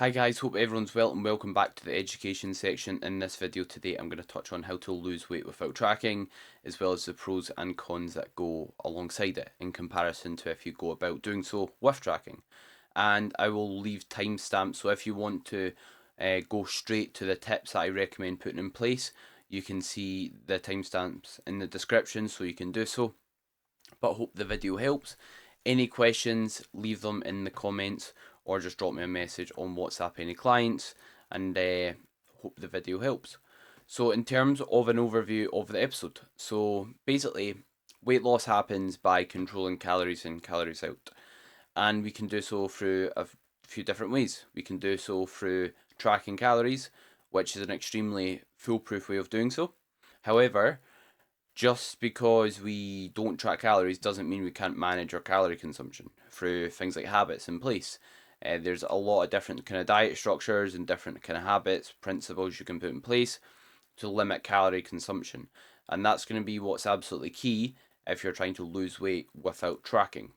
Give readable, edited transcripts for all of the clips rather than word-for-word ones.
Hi guys, hope everyone's well and welcome back to the education section. In this video today I'm going to touch on how to lose weight without tracking, as well as the pros and cons that go alongside it in comparison to if you go about doing so with tracking. And I will leave timestamps, so if you want to go straight to the tips that I recommend putting in place, you can see the timestamps in the description so you can do so. But hope the video helps. Any questions, leave them in the comments or just drop me a message on WhatsApp any clients, and hope the video helps. So in terms of an overview of the episode, so basically weight loss happens by controlling calories in, calories out, and we can do so through a few different ways. We can do so through tracking calories, which is an extremely foolproof way of doing so. However, just because we don't track calories doesn't mean we can't manage our calorie consumption through things like habits in place. There's a lot of different kind of diet structures and different kind of habits, principles you can put in place to limit calorie consumption. And that's going to be what's absolutely key if you're trying to lose weight without tracking.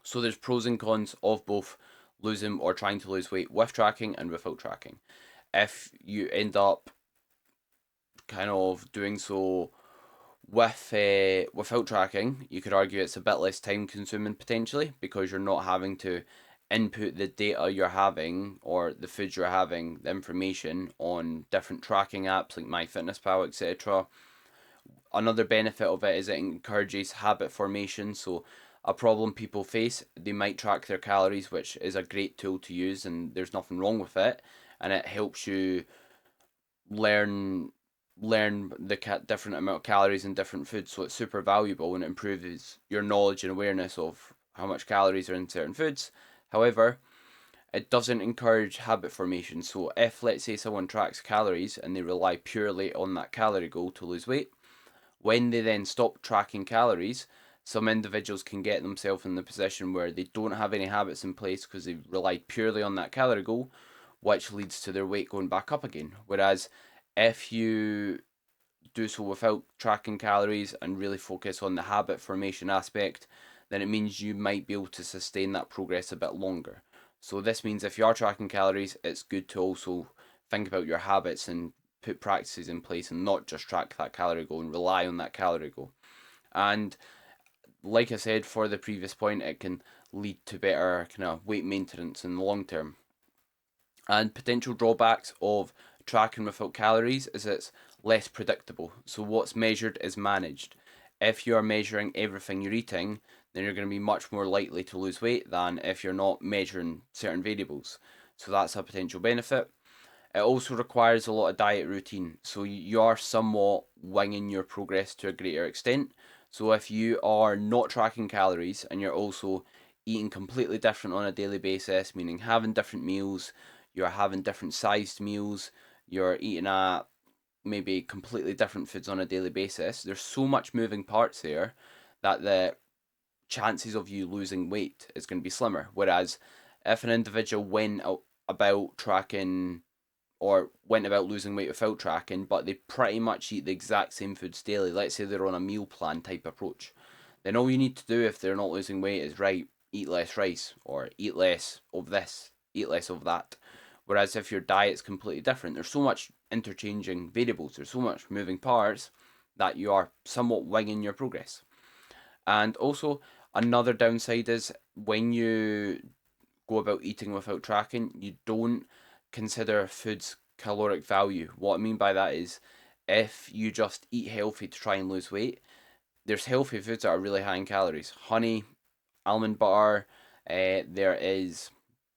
So there's pros and cons of both losing or trying to lose weight with tracking and without tracking. If you end up kind of doing so without tracking, you could argue it's a bit less time consuming potentially because you're not having to input the data you're having or the foods you're having, the information on different tracking apps like MyFitnessPal, etc. Another benefit of it is it encourages habit formation. So a problem people face, they might track their calories, which is a great tool to use, and there's nothing wrong with it, and it helps you learn the different amount of calories in different foods, so it's super valuable and it improves your knowledge and awareness of how much calories are in certain foods. However, it doesn't encourage habit formation. So if, let's say, someone tracks calories and they rely purely on that calorie goal to lose weight, when they then stop tracking calories, some individuals can get themselves in the position where they don't have any habits in place because they relied purely on that calorie goal, which leads to their weight going back up again. Whereas if you do so without tracking calories and really focus on the habit formation aspect, then it means you might be able to sustain that progress a bit longer. So this means if you are tracking calories, it's good to also think about your habits and put practices in place and not just track that calorie goal and rely on that calorie goal. And like I said for the previous point, it can lead to better kind of weight maintenance in the long term. And potential drawbacks of tracking without calories is it's less predictable. So what's measured is managed. If you are measuring everything you're eating, then you're going to be much more likely to lose weight than if you're not measuring certain variables. So that's a potential benefit. It also requires a lot of diet routine. So you are somewhat winging your progress to a greater extent. So if you are not tracking calories and you're also eating completely different on a daily basis, meaning having different meals, you're having different sized meals, you're eating at maybe completely different foods on a daily basis, there's so much moving parts there that the chances of you losing weight is going to be slimmer. Whereas if an individual went about tracking or went about losing weight without tracking, but they pretty much eat the exact same foods daily, let's say they're on a meal plan type approach, then all you need to do if they're not losing weight is, right, eat less rice or eat less of this, eat less of that. Whereas if your diet's completely different, there's so much interchanging variables, there's so much moving parts that you are somewhat winging your progress. And also, another downside is when you go about eating without tracking, you don't consider food's caloric value. What I mean by that is if you just eat healthy to try and lose weight, there's healthy foods that are really high in calories. Honey, almond butter, there is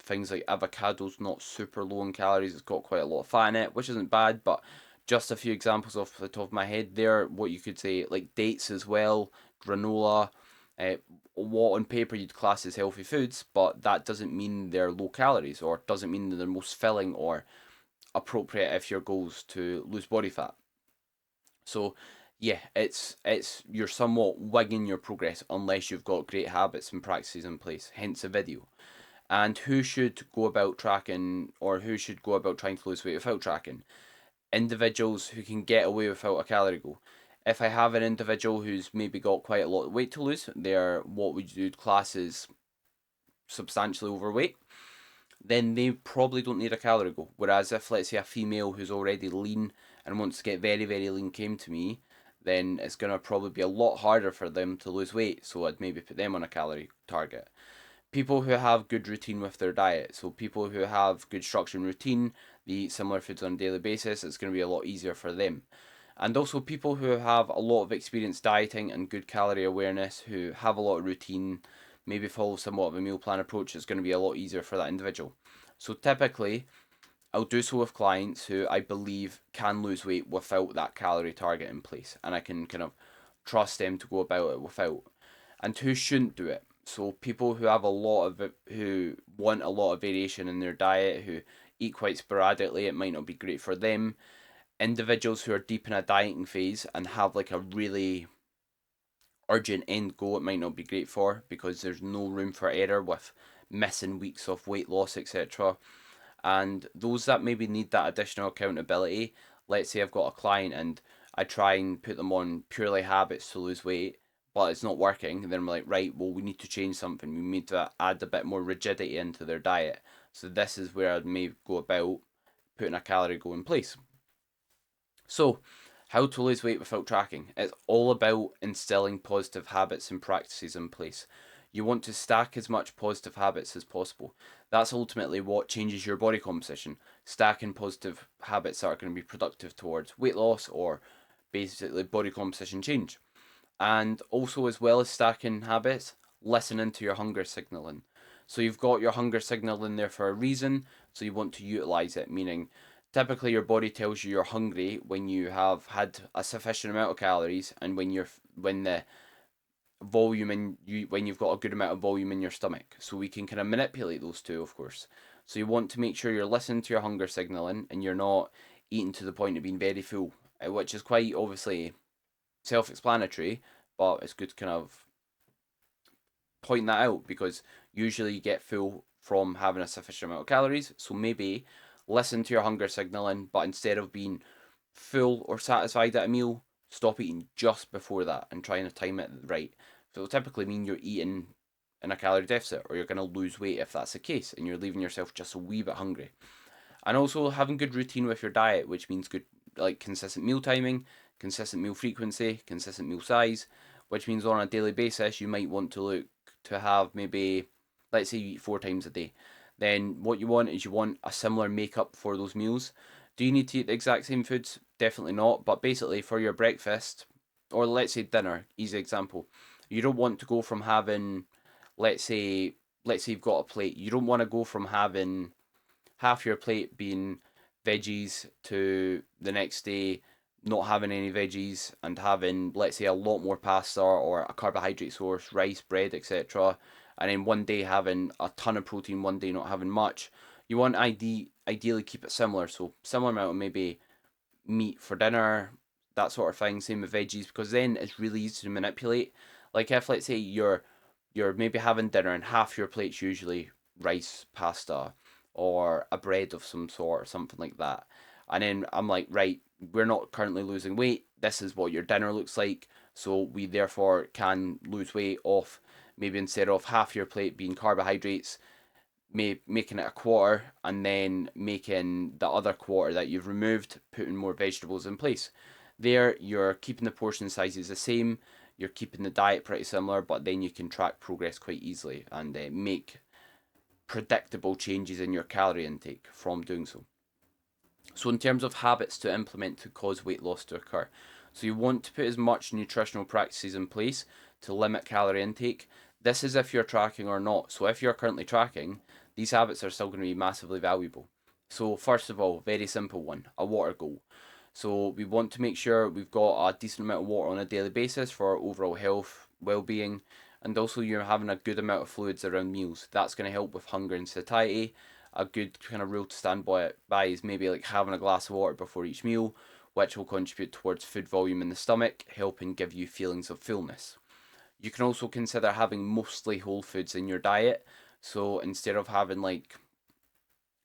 things like avocado's not super low in calories. It's got quite a lot of fat in it, which isn't bad, but just a few examples off the top of my head there, what you could say, like dates as well, granola, uh, what on paper you'd class as healthy foods, but that doesn't mean they're low calories or doesn't mean they're most filling or appropriate if your goal's to lose body fat. So yeah, it's you're somewhat wigging your progress unless you've got great habits and practices in place, hence the video. And who should go about tracking or who should go about trying to lose weight without tracking? Individuals who can get away without a calorie goal. If I have an individual who's maybe got quite a lot of weight to lose, they're what would you class as substantially overweight. then they probably don't need a calorie goal. Whereas if, let's say, a female who's already lean and wants to get very, very lean came to me, then it's going to probably be a lot harder for them to lose weight. So I'd maybe put them on a calorie target. People who have good routine with their diet, so people who have good structure and routine, they eat similar foods on a daily basis, it's going to be a lot easier for them. And also people who have a lot of experience dieting and good calorie awareness, who have a lot of routine, maybe follow somewhat of a meal plan approach, it's going to be a lot easier for that individual. So typically, I'll do so with clients who I believe can lose weight without that calorie target in place, and I can kind of trust them to go about it without. And who shouldn't do it? So people who have a lot of who want a lot of variation in their diet, who eat quite sporadically, it might not be great for them. Individuals who are deep in a dieting phase and have like a really urgent end goal, it might not be great for, because there's no room for error with missing weeks of weight loss, etc. And those that maybe need that additional accountability, let's say I've got a client and I try and put them on purely habits to lose weight, but it's not working, and then I'm like, right, well, we need to change something. We need to add a bit more rigidity into their diet. So this is where I may go about putting a calorie goal in place. So, how to lose weight without tracking. It's all about instilling positive habits and practices in place. You want to stack as much positive habits as possible. That's ultimately what changes your body composition. Stacking positive habits that are going to be productive towards weight loss or basically body composition change. And also, as well as stacking habits, listening to your hunger signaling. So you've got your hunger signal in there for a reason, so you want to utilize it, meaning typically your body tells you you're hungry when you have had a sufficient amount of calories and when the volume in you when you've got a good amount of volume in your stomach. So we can kind of manipulate those two, of course. So you want to make sure you're listening to your hunger signaling and you're not eating to the point of being very full, which is quite obviously self-explanatory, but it's good to kind of point that out because usually you get full from having a sufficient amount of calories. So maybe listen to your hunger signaling, but instead of being full or satisfied at a meal, stop eating just before that and trying to time it right. So it'll typically mean you're eating in a calorie deficit or you're going to lose weight if that's the case and you're leaving yourself just a wee bit hungry. And also having good routine with your diet, which means good like consistent meal timing, consistent meal frequency, consistent meal size, which means on a daily basis you might want to look to have maybe, let's say you eat 4 times a day. Then what you want is you want a similar makeup for those meals. Do you need to eat the exact same foods? Definitely not. But basically for your breakfast, or let's say dinner, easy example, you don't want to go from having, let's say let's say you've got a plate. You don't want to go from having half your plate being veggies to the next day not having any veggies and having, let's say, a lot more pasta or a carbohydrate source, rice, bread, etc. And then one day having a ton of protein, one day not having much. You want ideally keep it similar, so similar amount of maybe meat for dinner, that sort of thing. Same with veggies, because then it's really easy to manipulate. Like if let's say you're maybe having dinner and half your plate's usually rice, pasta, or a bread of some sort or something like that. And then I'm like, right, we're not currently losing weight. This is what your dinner looks like. So we therefore can lose weight off maybe instead of half your plate being carbohydrates, making it a quarter and then making the other quarter that you've removed, putting more vegetables in place. There, you're keeping the portion sizes the same, you're keeping the diet pretty similar, but then you can track progress quite easily and make predictable changes in your calorie intake from doing so. So, in terms of habits to implement to cause weight loss to occur, so you want to put as much nutritional practices in place to limit calorie intake. This is if you're tracking or not. So, if you're currently tracking, these habits are still going to be massively valuable. So, first of all, very simple one, a water goal. So, we want to make sure we've got a decent amount of water on a daily basis for our overall health, well being, and also you're having a good amount of fluids around meals. That's going to help with hunger and satiety. A good kind of rule to stand by is maybe like having a glass of water before each meal, which will contribute towards food volume in the stomach, helping give you feelings of fullness. You can also consider having mostly whole foods in your diet. So instead of having like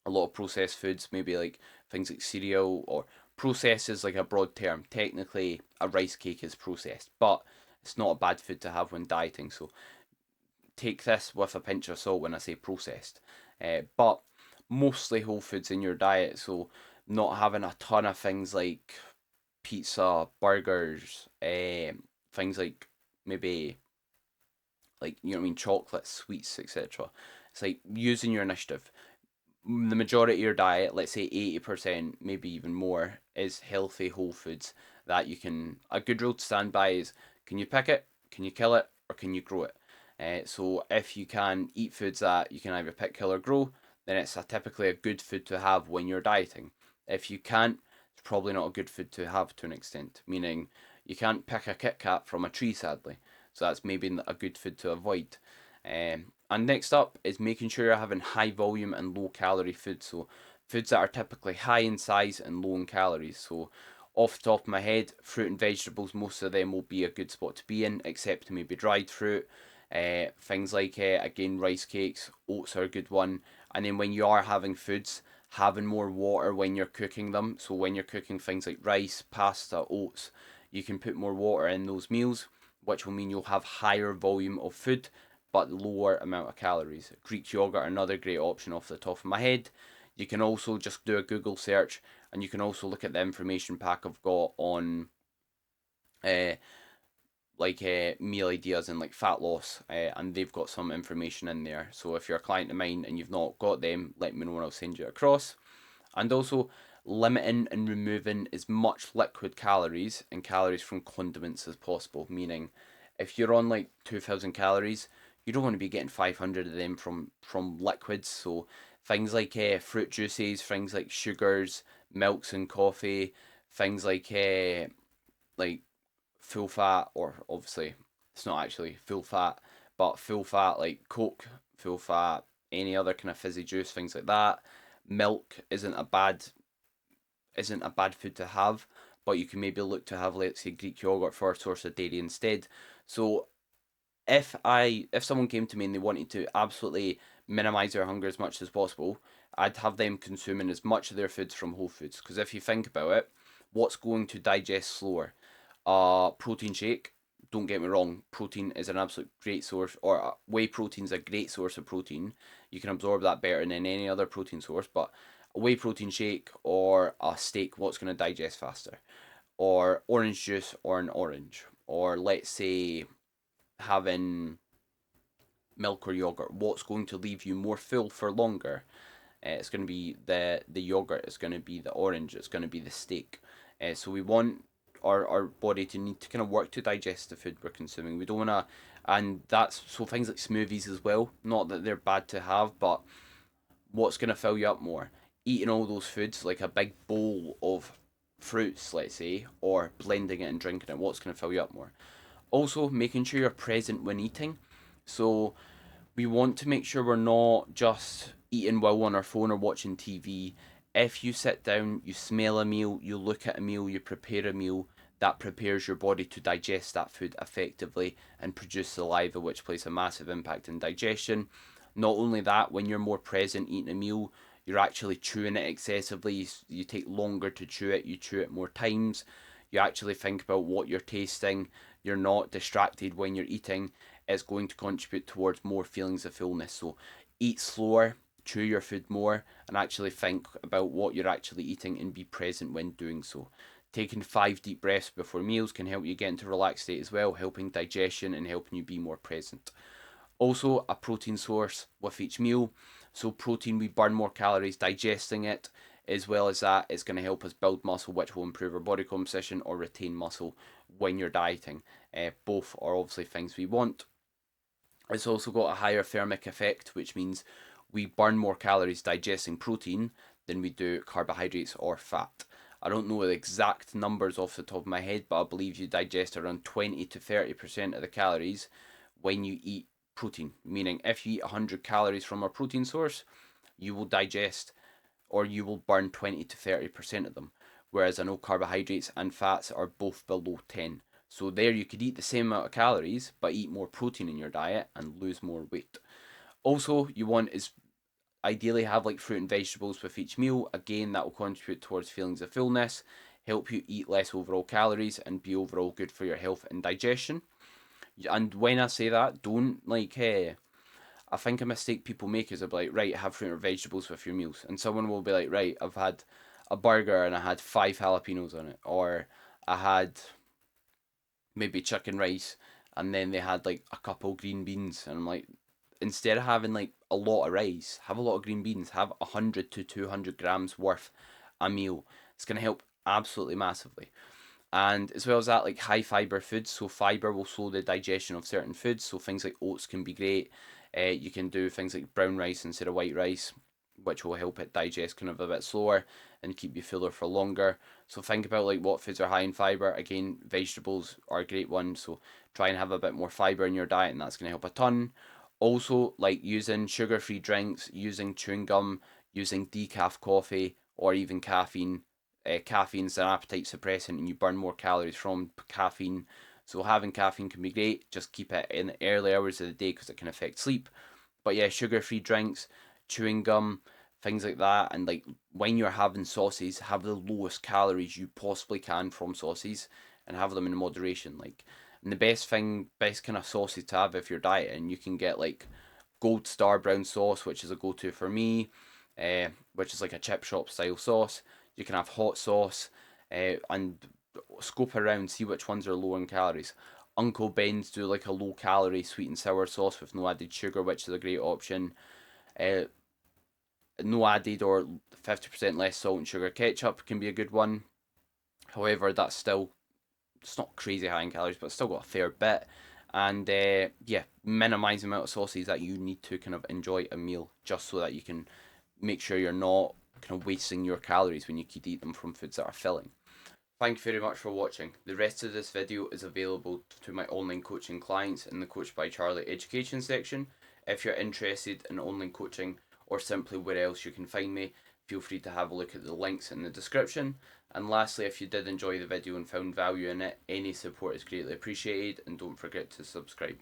a lot of processed foods, maybe like things like cereal or processed is like a broad term. Technically, a rice cake is processed, but it's not a bad food to have when dieting. So take this with a pinch of salt when I say processed. But mostly whole foods in your diet. So not having a ton of things like pizza, burgers, things like maybe like you know what I mean, chocolates, sweets, etc. It's like using your initiative. The majority of your diet, let's say 80%, maybe even more, is healthy whole foods that you can. A good rule to stand by is: can you pick it, can you kill it, or can you grow it? So if you can eat foods that you can either pick, kill, or grow, then it's typically a good food to have when you're dieting. If you can't, it's probably not a good food to have to an extent. Meaning you can't pick a Kit Kat from a tree, sadly. So that's maybe a good food to avoid. And next up is making sure you're having high volume and low calorie foods. So foods that are typically high in size and low in calories. So off the top of my head, fruit and vegetables, most of them will be a good spot to be in, except maybe dried fruit. Things like, again, rice cakes, oats are a good one. And then when you are having foods, having more water when you're cooking them. So when you're cooking things like rice, pasta, oats, you can put more water in those meals, which will mean you'll have higher volume of food but lower amount of calories. Greek yogurt, another great option off the top of my head. You can also just do a Google search, and you can also look at the information pack I've got on uh, meal ideas and like fat loss, and they've got some information in there. So if you're a client of mine and you've not got them, let me know and I'll send you across. And also limiting and removing as much liquid calories and calories from condiments as possible. Meaning, if you're on like 2,000 calories, you don't want to be getting 500 of them from liquids. So things like fruit juices, things like sugars, milks and coffee, things like full fat, or obviously it's not actually full fat, but full fat like Coke, full fat, any other kind of fizzy juice, things like that. Milk isn't a bad food to have, but you can maybe look to have, let's say, Greek yogurt for a source of dairy instead. So if someone came to me and they wanted to absolutely minimize their hunger as much as possible, I'd have them consuming as much of their foods from whole foods. Because if you think about it, what's going to digest slower? Protein shake. Don't get me wrong, protein is an absolute great source, or whey protein is a great source of protein. You can absorb that better than any other protein source, but a whey protein shake or a steak, what's going to digest faster? Or orange juice or an orange. Or let's say having milk or yogurt, what's going to leave you more full for longer? It's going to be the yogurt. It's going to be the orange. It's going to be the steak. So we want our body to need to kind of work to digest the food we're consuming. We don't want to, and that's so things like smoothies as well. Not that they're bad to have, but what's going to fill you up more? Eating all those foods, like a big bowl of fruits, let's say, or blending it and drinking it. What's going to fill you up more? Also, making sure you're present when eating. So we want to make sure we're not just eating while on our phone or watching TV. If you sit down, you smell a meal, you look at a meal, you prepare a meal, that prepares your body to digest that food effectively and produce saliva, which plays a massive impact in digestion. Not only that, when you're more present eating a meal, you're actually chewing it excessively. You take longer to chew it, you chew it more times. You actually think about what you're tasting. You're not distracted when you're eating. It's going to contribute towards more feelings of fullness. So eat slower, chew your food more, and actually think about what you're actually eating and be present when doing so. Taking 5 deep breaths before meals can help you get into a relaxed state as well, helping digestion and helping you be more present. Also, a protein source with each meal. So, protein, we burn more calories digesting it, as well as that, it's going to help us build muscle, which will improve our body composition or retain muscle when you're dieting. Both are obviously things we want. It's also got a higher thermic effect, which means we burn more calories digesting protein than we do carbohydrates or fat. I don't know the exact numbers off the top of my head, but I believe you digest around 20 to 30% of the calories when you eat protein. Meaning, if you eat 100 calories from a protein source, you will digest or you will burn 20 to 30% of them. Whereas I know carbohydrates and fats are both below 10. So there you could eat the same amount of calories, but eat more protein in your diet and lose more weight. Also, you want is ideally have like fruit and vegetables with each meal. Again, that will contribute towards feelings of fullness, help you eat less overall calories, and be overall good for your health and digestion. And when I say that, don't I think a mistake people make is they'll be like, right, have fruit or vegetables with your meals. And someone will be like, right, I've had a burger and I had 5 jalapenos on it. Or I had maybe chicken rice and then they had like a couple green beans. And I'm like, instead of having like a lot of rice, have a lot of green beans, have 100 to 200 grams worth a meal. It's going to help absolutely massively. And as well as that, like high fiber foods. So fiber will slow the digestion of certain foods. So things like oats can be great. You can do things like brown rice instead of white rice, which will help it digest kind of a bit slower and keep you fuller for longer. So think about like what foods are high in fiber. Again, vegetables are a great one. So try and have a bit more fiber in your diet, and that's going to help a ton. Also, like using sugar-free drinks, using chewing gum, using decaf coffee, or even caffeine. Caffeine's an appetite suppressant, and you burn more calories from caffeine. So having caffeine can be great. Just keep it in the early hours of the day because it can affect sleep. But yeah, sugar-free drinks, chewing gum, things like that, and like when you're having sauces, have the lowest calories you possibly can from sauces, and have them in moderation. Like, and the best kind of sauces to have if you're dieting, you can get like Gold Star brown sauce, which is a go-to for me, which is like a chip shop style sauce. You can have hot sauce, and scope around, see which ones are low in calories. Uncle Ben's do like a low calorie sweet and sour sauce with no added sugar, which is a great option. Uh, no added or 50% less salt and sugar ketchup can be a good one. However, that's still, it's not crazy high in calories, but it's still got a fair bit. And yeah, minimize the amount of sauces that you need to kind of enjoy a meal, just so that you can make sure you're not kind of wasting your calories when you could eat them from foods that are filling. Thank you very much for watching. The rest of this video is available to my online coaching clients in the Coach by Charlie education section. If you're interested in online coaching or simply where else you can find me, feel free to have a look at the links in the description. And lastly, if you did enjoy the video and found value in it, any support is greatly appreciated, and don't forget to subscribe.